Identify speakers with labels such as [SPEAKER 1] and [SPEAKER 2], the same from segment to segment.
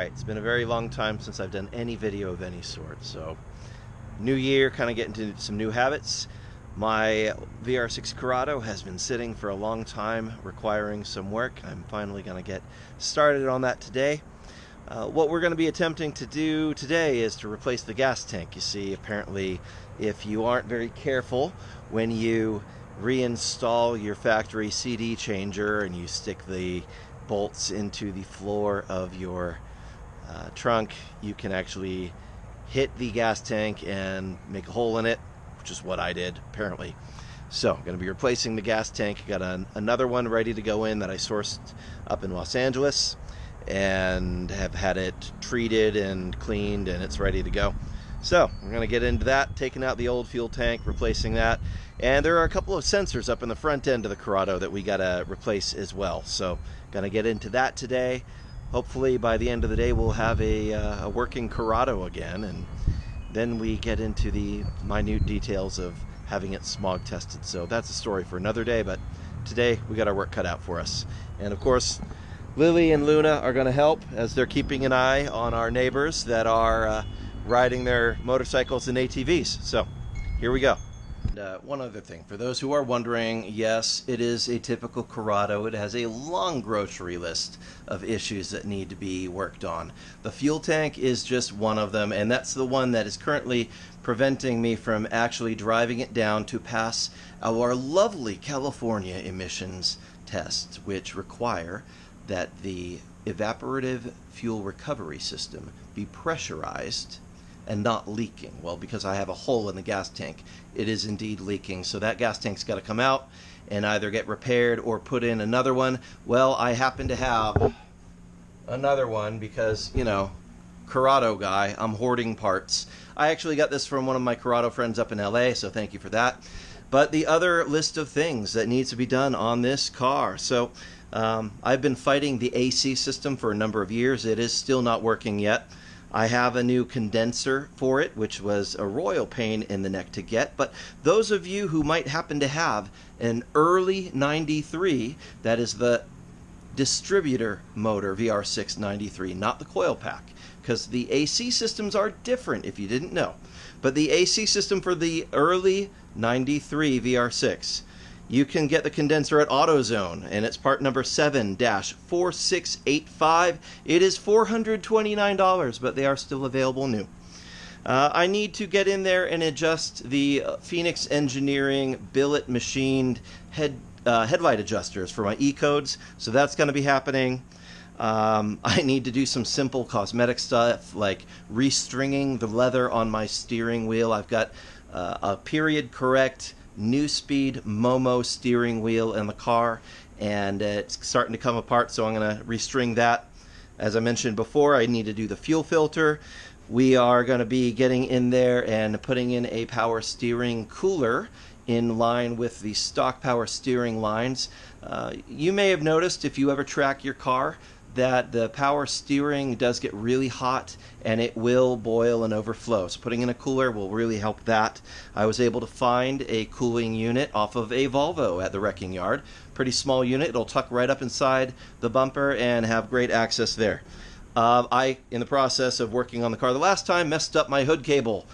[SPEAKER 1] Alright, it's been a very long time since I've done any video of any sort, so new year, kind of getting into some new habits. My VR6 Corrado has been sitting for a long time, requiring some work. I'm finally going to get started on that today. What we're going to be attempting to do today is to replace the gas tank. You see, apparently, if you aren't very careful, when you reinstall your factory CD changer and you stick the bolts into the floor of your trunk, you can actually hit the gas tank and make a hole in it, which is what I did, apparently. So I'm going to be replacing the gas tank. Got another one ready to go in that I sourced up in Los Angeles and have had it treated and cleaned, and it's ready to go. So I'm going to get into that, taking out the old fuel tank, replacing that, and there are a couple of sensors up in the front end of the Corrado that we got to replace as well. So going to get into that today. Hopefully by the end of the day we'll have a working Corrado again, and then we get into the minute details of having it smog tested. So that's a story for another day, but today we got our work cut out for us. And of course, Lily and Luna are going to help as they're keeping an eye on our neighbors that are riding their motorcycles and ATVs. So here we go. And, one other thing, for those who are wondering, yes, it is a typical Corrado. It has a long grocery list of issues that need to be worked on. The fuel tank is just one of them, and that's the one that is currently preventing me from actually driving it down to pass our lovely California emissions tests, which require that the evaporative fuel recovery system be pressurized and not leaking. Well, because I have a hole in the gas tank, it is indeed leaking. So that gas tank's got to come out and either get repaired or put in another one. Well, I happen to have another one because, you know, Corrado guy, I'm hoarding parts. I actually got this from one of my Corrado friends up in LA, so thank you for that. But the other list of things that needs to be done on this car. So I've been fighting the AC system for a number of years. It is still not working yet. I have a new condenser for it, which was a royal pain in the neck to get. But those of you who might happen to have an early 93, that is the distributor motor VR6 93, not the coil pack, because the AC systems are different if you didn't know. But the AC system for the early 93 VR6, you can get the condenser at AutoZone, and it's part number 7-4685. It is $429, but they are still available new. I need to get in there and adjust the Phoenix Engineering billet machined headlight adjusters for my E-codes, so that's going to be happening. I need to do some simple cosmetic stuff like restringing the leather on my steering wheel. I've got a period correct New Speed Momo steering wheel in the car, and it's starting to come apart, so I'm going to restring that. As I mentioned before, I need to do the fuel filter. We are going to be getting in there and putting in a power steering cooler in line with the stock power steering lines. You may have noticed, if you ever track your car, that the power steering does get really hot and it will boil and overflow. So putting in a cooler will really help that. I was able to find a cooling unit off of a Volvo at the wrecking yard. Pretty small unit. It'll tuck right up inside the bumper and have great access there. I, in the process of working on the car the last time, messed up my hood cable.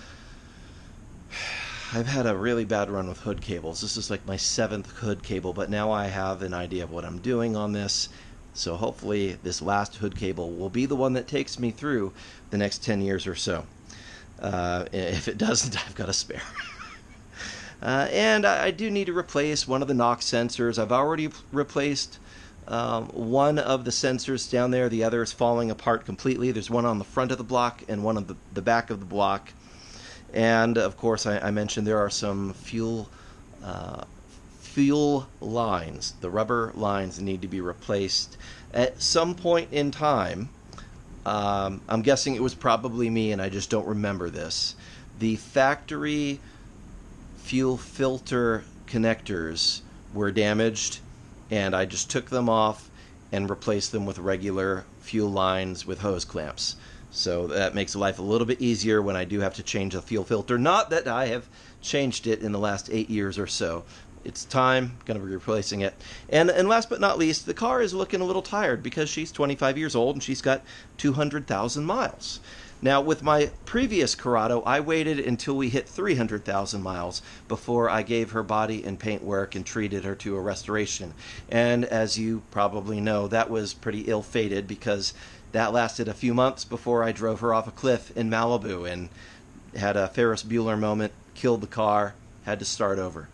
[SPEAKER 1] I've had a really bad run with hood cables. This is like my 7th hood cable, but now I have an idea of what I'm doing on this. So hopefully this last hood cable will be the one that takes me through the next 10 years or so. If it doesn't, I've got a spare. And I do need to replace one of the knock sensors. I've already replaced one of the sensors down there. The other is falling apart completely. There's one on the front of the block and one on the back of the block. And of course, I mentioned there are some fuel lines. The rubber lines need to be replaced at some point in time. I'm guessing it was probably me and I just don't remember this. The factory fuel filter connectors were damaged, and I just took them off and replaced them with regular fuel lines with hose clamps. So that makes life a little bit easier when I do have to change the fuel filter. Not that I have changed it in the last 8 years or so. it's time, going to be replacing it. And last but not least, the car is looking a little tired because she's 25 years old and she's got 200,000 miles. Now, with my previous Corrado, I waited until we hit 300,000 miles before I gave her body and paint work and treated her to a restoration. And as you probably know, that was pretty ill-fated because that lasted a few months before I drove her off a cliff in Malibu and had a Ferris Bueller moment, killed the car, had to start over.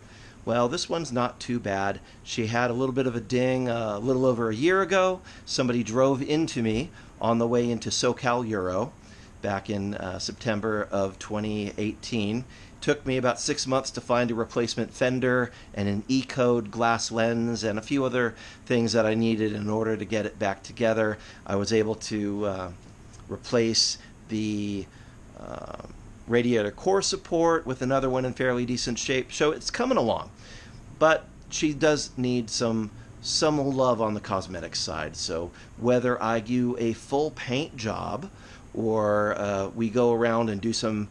[SPEAKER 1] Well, this one's not too bad. She had a little bit of a ding a little over a year ago. Somebody drove into me on the way into SoCal Euro back in September of 2018. Took me about 6 months to find a replacement fender and an E-code glass lens and a few other things that I needed in order to get it back together. I was able to replace the radiator core support with another one in fairly decent shape, so it's coming along. But she does need some love on the cosmetic side, so whether I do a full paint job or we go around and do some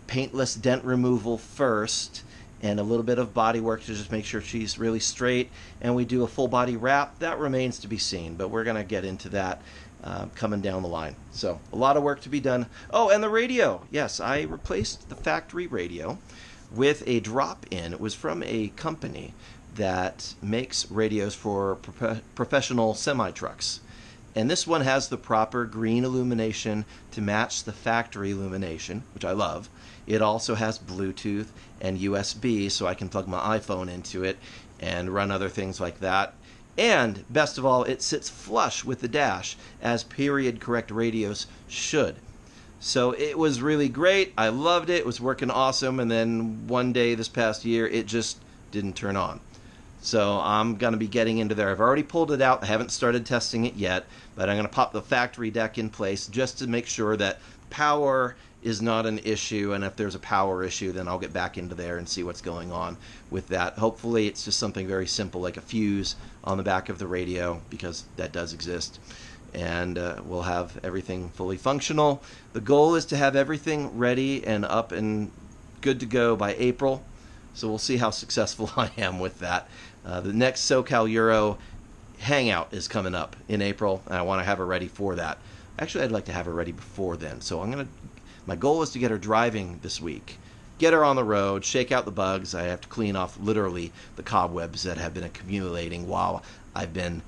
[SPEAKER 1] paintless dent removal first and a little bit of body work to just make sure she's really straight, and we do a full body wrap, that remains to be seen, but we're going to get into that coming down the line. So a lot of work to be done. Oh, and the radio. Yes, I replaced the factory radio with a drop-in. It was from a company that makes radios for professional semi-trucks. And this one has the proper green illumination to match the factory illumination, which I love. It also has Bluetooth and USB, so I can plug my iPhone into it and run other things like that. And best of all, it sits flush with the dash, as period correct radios should. So it was really great. I loved it. It was working awesome. And then one day this past year, it just didn't turn on. So I'm going to be getting into there. I've already pulled it out. I haven't started testing it yet, but I'm going to pop the factory deck in place just to make sure that power is not an issue, and if there's a power issue, then I'll get back into there and see what's going on with that. Hopefully it's just something very simple like a fuse on the back of the radio, because that does exist, and we'll have everything fully functional. The goal is to have everything ready and up and good to go by April, so we'll see how successful I am with that. The next SoCal Euro hangout is coming up in April, and I want to have her ready for that. Actually, I'd like to have her ready before then, so my goal is to get her driving this week, get her on the road, shake out the bugs. I have to clean off literally the cobwebs that have been accumulating while I've been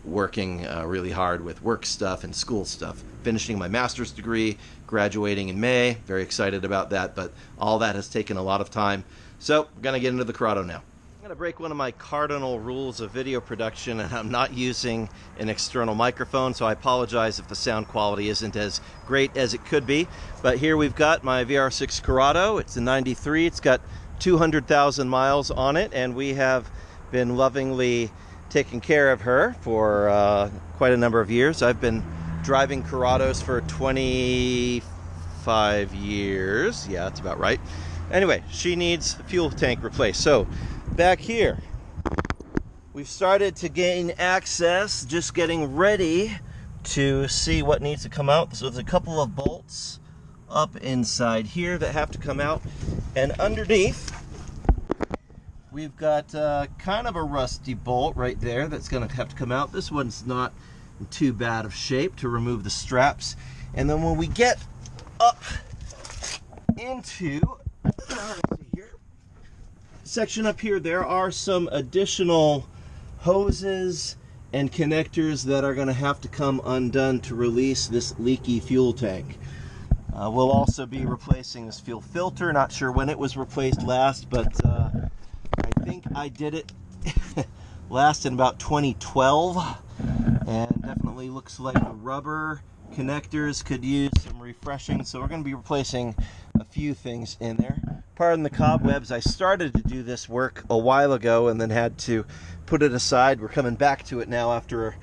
[SPEAKER 1] working really hard with work stuff and school stuff. Finishing my master's degree, graduating in May, very excited about that, but all that has taken a lot of time. So I'm going to get into the Corrado now. I'm going to break one of my cardinal rules of video production, and I'm not using an external microphone, so I apologize if the sound quality isn't as great as it could be. But here we've got my VR6 Corrado. It's a 93. It's got 200,000 miles on it, and we have been lovingly taking care of her for quite a number of years. I've been driving Corrados for 25 years. Yeah, that's about right. Anyway, she needs the fuel tank replaced. So back here, we've started to gain access, just getting ready to see what needs to come out. So there's a couple of bolts up inside here that have to come out, and underneath we've got kind of a rusty bolt right there that's going to have to come out. This one's not in too bad of shape to remove the straps. And then when we get up into section up here, there are some additional hoses and connectors that are going to have to come undone to release this leaky fuel tank. We'll also be replacing this fuel filter. Not sure when it was replaced last, but I think I did it last in about 2012, and definitely looks like the rubber connectors could use some refreshing, so we're going to be replacing a few things in there. Pardon the cobwebs. I started to do this work a while ago and then had to put it aside. We're coming back to it now after,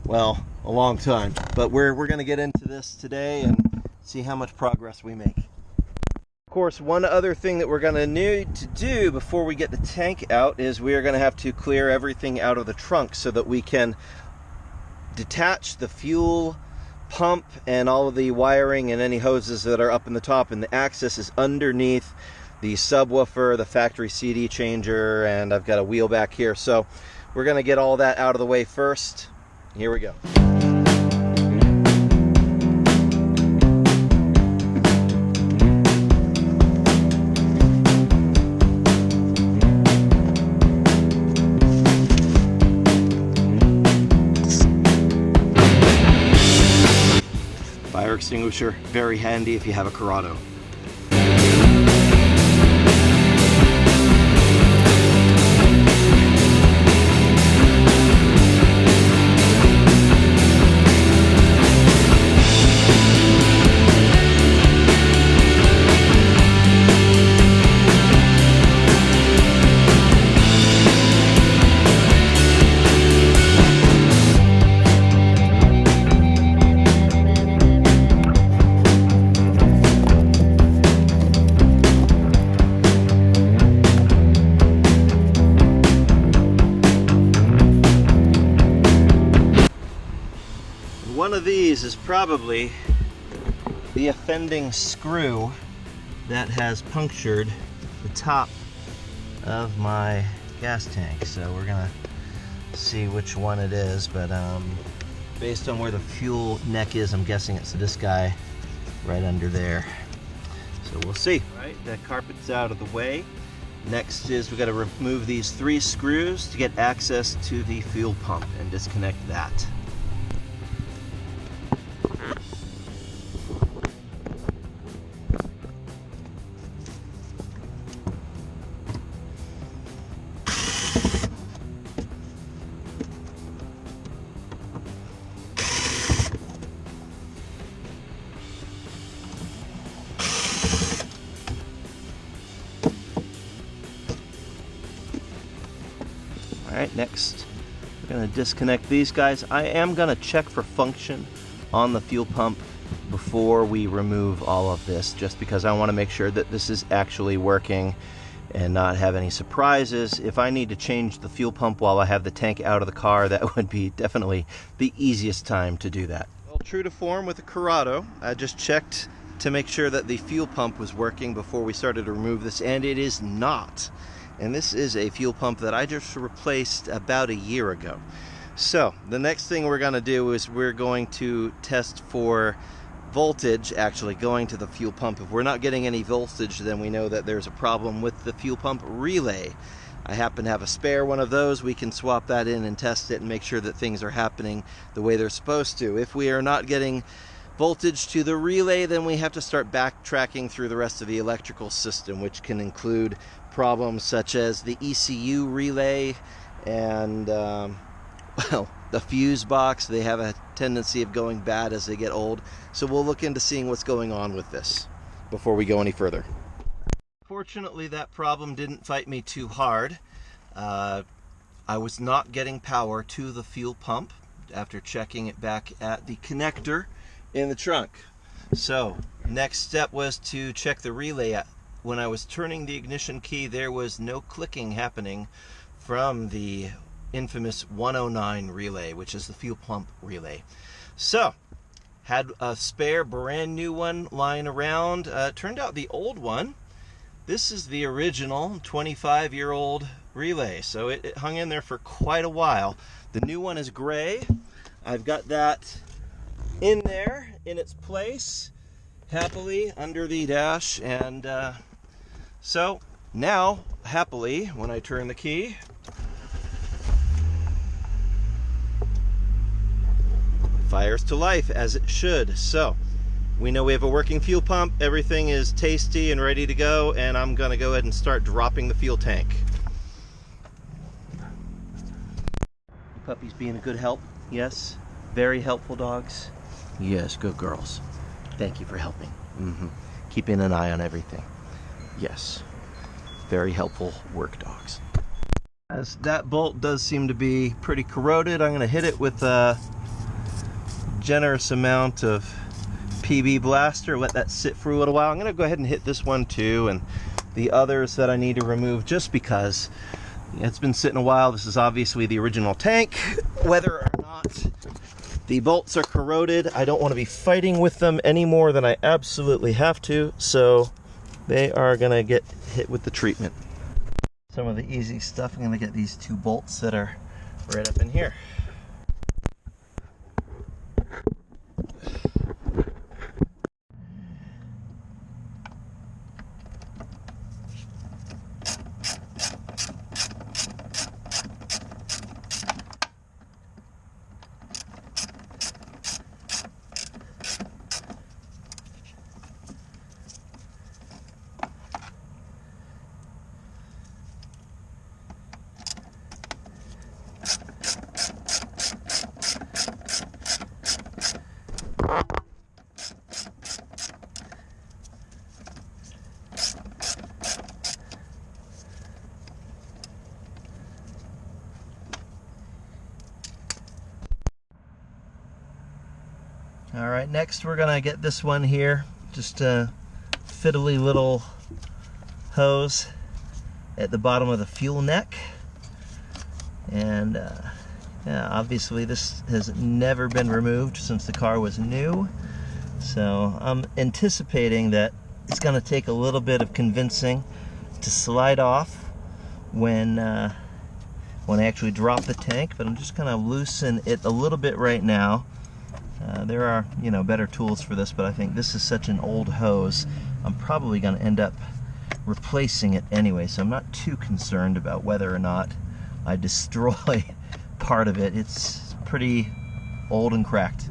[SPEAKER 1] well, a long time, but we're going to get into this today and see how much progress we make. Of course, one other thing that we're going to need to do before we get the tank out is we are going to have to clear everything out of the trunk so that we can detach the fuel pump and all of the wiring and any hoses that are up in the top, and the access is underneath the subwoofer, the factory CD changer, and I've got a wheel back here. So we're going to get all that out of the way first. Here we go. Fire extinguisher, very handy if you have a Corrado. One of these is probably the offending screw that has punctured the top of my gas tank. So we're gonna see which one it is, but based on where the fuel neck is, I'm guessing it's this guy right under there. So we'll see. All right, that carpet's out of the way. Next is we got to remove these 3 screws to get access to the fuel pump and disconnect that. Alright, next we're going to disconnect these guys. I am going to check for function on the fuel pump before we remove all of this, just because I want to make sure that this is actually working and not have any surprises. If I need to change the fuel pump while I have the tank out of the car, that would be definitely the easiest time to do that. Well, true to form with the Corrado, I just checked to make sure that the fuel pump was working before we started to remove this, and it is not. And this is a fuel pump that I just replaced about a year ago. So the next thing we're going to do is we're going to test for voltage actually going to the fuel pump. If we're not getting any voltage, then we know that there's a problem with the fuel pump relay. I happen to have a spare one of those. We can swap that in and test it and make sure that things are happening the way they're supposed to. If we are not getting voltage to the relay, then we have to start backtracking through the rest of the electrical system, which can include problems such as the ECU relay and well, the fuse box. They have a tendency of going bad as they get old, so we'll look into seeing what's going on with this before we go any further. Fortunately, that problem didn't fight me too hard. I was not getting power to the fuel pump after checking it back at the connector in the trunk. So next step was to check the relay. When I was turning the ignition key, there was no clicking happening from the infamous 109 relay, which is the fuel pump relay. So had a spare brand new one lying around. Turned out the old one, this is the original 25-year-old relay, so it hung in there for quite a while. The new one is gray. I've got that in there in its place happily under the dash, and so now happily when I turn the key, fires to life as it should. So we know we have a working fuel pump, everything is tasty and ready to go, and I'm gonna go ahead and start dropping the fuel tank. Puppy's being a good help. Yes, very helpful dogs. Yes, good girls. Thank you for helping. Keeping an eye on everything. Yes, very helpful work dogs. As that bolt does seem to be pretty corroded, I'm going to hit it with a generous amount of PB Blaster, let that sit for a little while. I'm going to go ahead and hit this one too, and the others that I need to remove, just because it's been sitting a while. This is obviously the original tank. Whether or not the bolts are corroded, I don't want to be fighting with them any more than I absolutely have to, so they are gonna get hit with the treatment. Some of the easy stuff, I'm gonna get these 2 bolts that are right up in here. All right, next we're gonna get this one here, just a fiddly little hose at the bottom of the fuel neck. And yeah, obviously this has never been removed since the car was new. So I'm anticipating that it's gonna take a little bit of convincing to slide off when I actually drop the tank, but I'm just gonna loosen it a little bit right now. There are, you know, better tools for this, but I think this is such an old hose, I'm probably going to end up replacing it anyway, so I'm not too concerned about whether or not I destroy part of it. It's pretty old and cracked.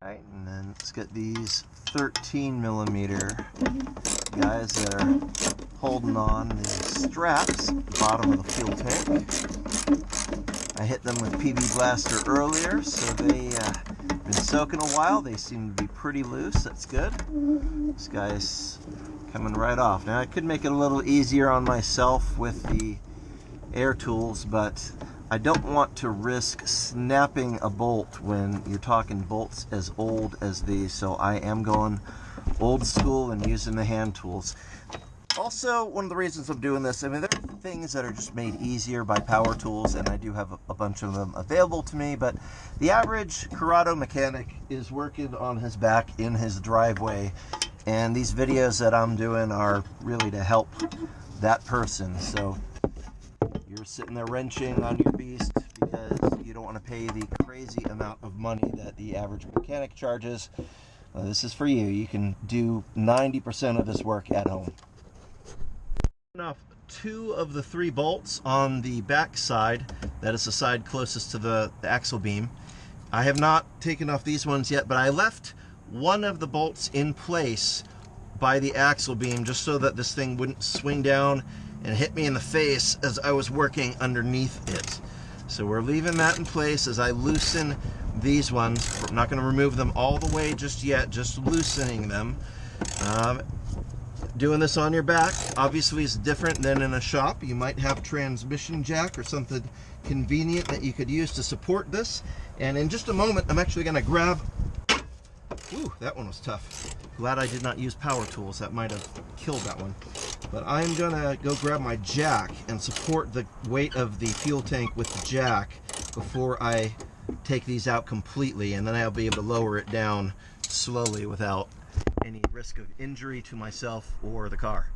[SPEAKER 1] Alright, and then let's get these 13mm guys that are holding on the straps at the bottom of the fuel tank. I hit them with PB Blaster earlier, so they've been soaking a while. They seem to be pretty loose. That's good. This guy's coming right off. Now I could make it a little easier on myself with the air tools, but I don't want to risk snapping a bolt when you're talking bolts as old as these, so I am going old school and using the hand tools. Also, one of the reasons I'm doing this, I mean, there are things that are just made easier by power tools, and I do have a bunch of them available to me, but the average Corrado mechanic is working on his back in his driveway, and these videos that I'm doing are really to help that person. So you're sitting there wrenching on your beast because you don't want to pay the crazy amount of money that the average mechanic charges. This is for you. You can do 90% of this work at home. Off 2 of the 3 bolts on the back side, that is the side closest to the axle beam. I have not taken off these ones yet, but I left one of the bolts in place by the axle beam just so that this thing wouldn't swing down and hit me in the face as I was working underneath it. So we're leaving that in place as I loosen these ones. I'm not going to remove them all the way just yet, just loosening them. Doing this on your back obviously is different than in a shop. You might have transmission jack or something convenient that you could use to support this. And in just a moment, I'm actually going to grab... Ooh, that one was tough. Glad I did not use power tools. That might have killed that one. But I'm going to go grab my jack and support the weight of the fuel tank with the jack before I take these out completely. And then I'll be able to lower it down slowly without any risk of injury to myself or the car.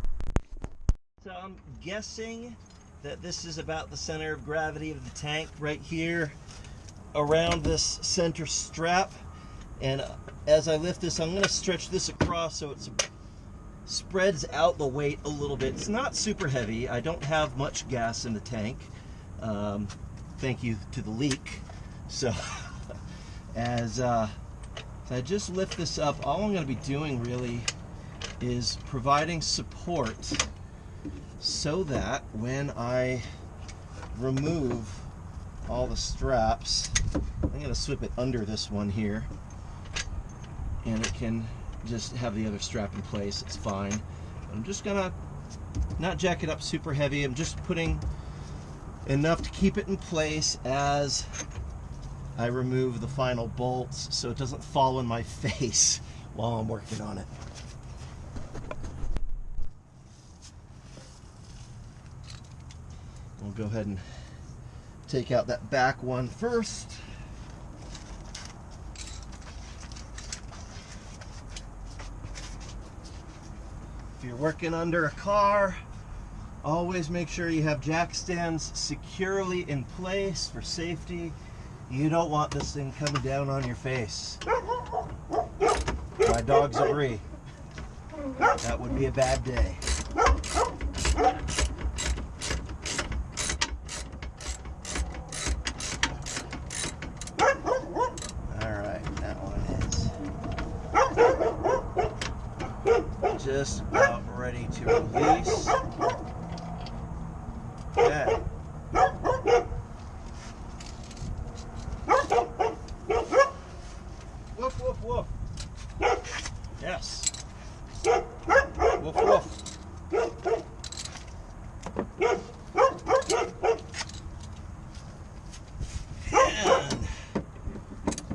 [SPEAKER 1] So I'm guessing that this is about the center of gravity of the tank right here around this center strap, and as I lift this, I'm going to stretch this across so it spreads out the weight a little bit. It's not super heavy. I don't have much gas in the tank, thank you to the leak. So as I just lift this up, all I'm going to be doing really is providing support so that when I remove all the straps, I'm going to slip it under this one here, and it can just have the other strap in place. It's fine. I'm just going to not jack it up super heavy. I'm just putting enough to keep it in place as I remove the final bolts so it doesn't fall in my face while I'm working on it. We'll go ahead and take out that back one first. you're working under a car, always make sure you have jack stands securely in place for safety. You don't want this thing coming down on your face. My dogs agree. That would be a bad day. Alright, that one is just about ready to release. Okay. Woof, woof, woof. Yes. Woof, woof. And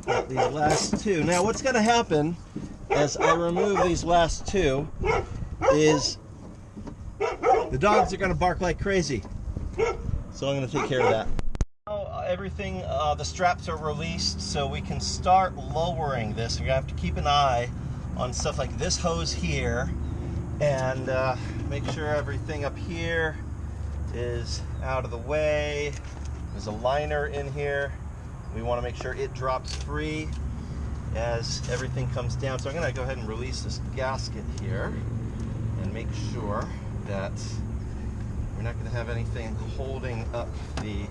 [SPEAKER 1] got these last two. Now what's going to happen as I remove these last two is the dogs are going to bark like crazy. So I'm going to take care of that. Everything, the straps are released, so we can start lowering this. We're going to have to keep an eye on stuff like this hose here and make sure everything up here is out of the way. There's a liner in here. We want to make sure it drops free as everything comes down. So I'm going to go ahead and release this gasket here and make sure that we're not going to have anything holding up the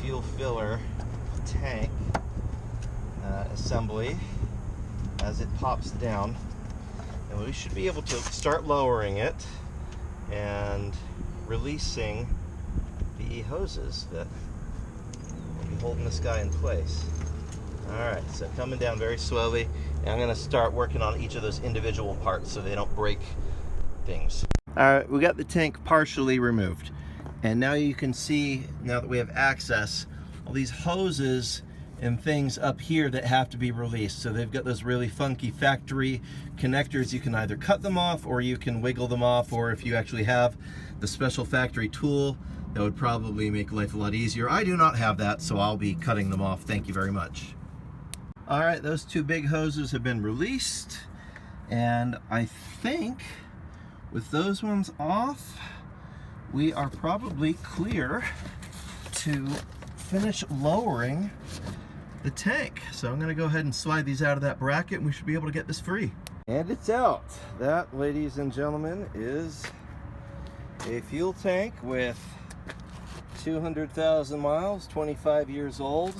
[SPEAKER 1] fuel filler tank assembly as it pops down. And we should be able to start lowering it and releasing the hoses that will be holding this guy in place. Alright, so coming down very slowly, and I'm going to start working on each of those individual parts so they don't break things. Alright, we got the tank partially removed. And now you can see, now that we have access, all these hoses and things up here that have to be released. So they've got those really funky factory connectors. You can either cut them off or you can wiggle them off, or if you actually have the special factory tool, that would probably make life a lot easier. I do not have that, so I'll be cutting them off. Thank you very much. All right, those two big hoses have been released, and I think with those ones off, we are probably clear to finish lowering the tank. So I'm going to go ahead and slide these out of that bracket, and we should be able to get this free. And it's out. That, ladies and gentlemen, is a fuel tank with 200,000 miles, 25 years old,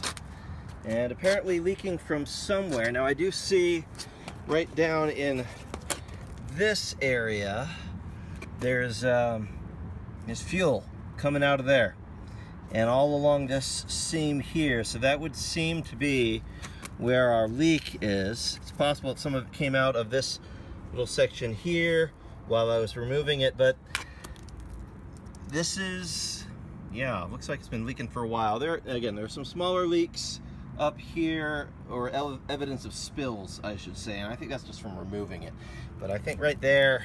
[SPEAKER 1] and apparently leaking from somewhere. Now I do see right down in this area there's fuel coming out of there, and all along this seam here. So that would seem to be where our leak is. It's possible that some of it came out of this little section here while I was removing it, but this is, yeah, looks like it's been leaking for a while. There, again, there's some smaller leaks up here, or evidence of spills, I should say, and I think that's just from removing it. But I think right there,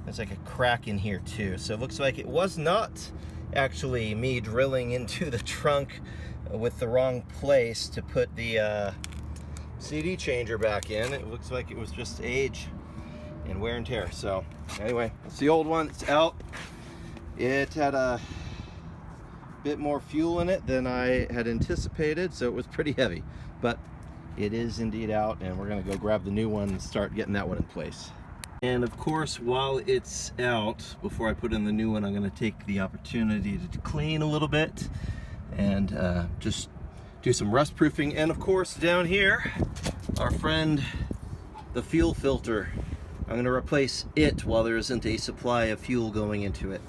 [SPEAKER 1] there's like a crack in here too. So it looks like it was not actually me drilling into the trunk with the wrong place to put the CD changer back in. It looks like it was just age and wear and tear. So anyway, it's the old one, it's out. It had a bit more fuel in it than I had anticipated, so it was pretty heavy, but it is indeed out, and we're gonna go grab the new one and start getting that one in place. And of course, while it's out, before I put in the new one, I'm gonna take the opportunity to clean a little bit and just do some rust proofing. And of course, down here, our friend, the fuel filter. I'm gonna replace it while there isn't a supply of fuel going into it.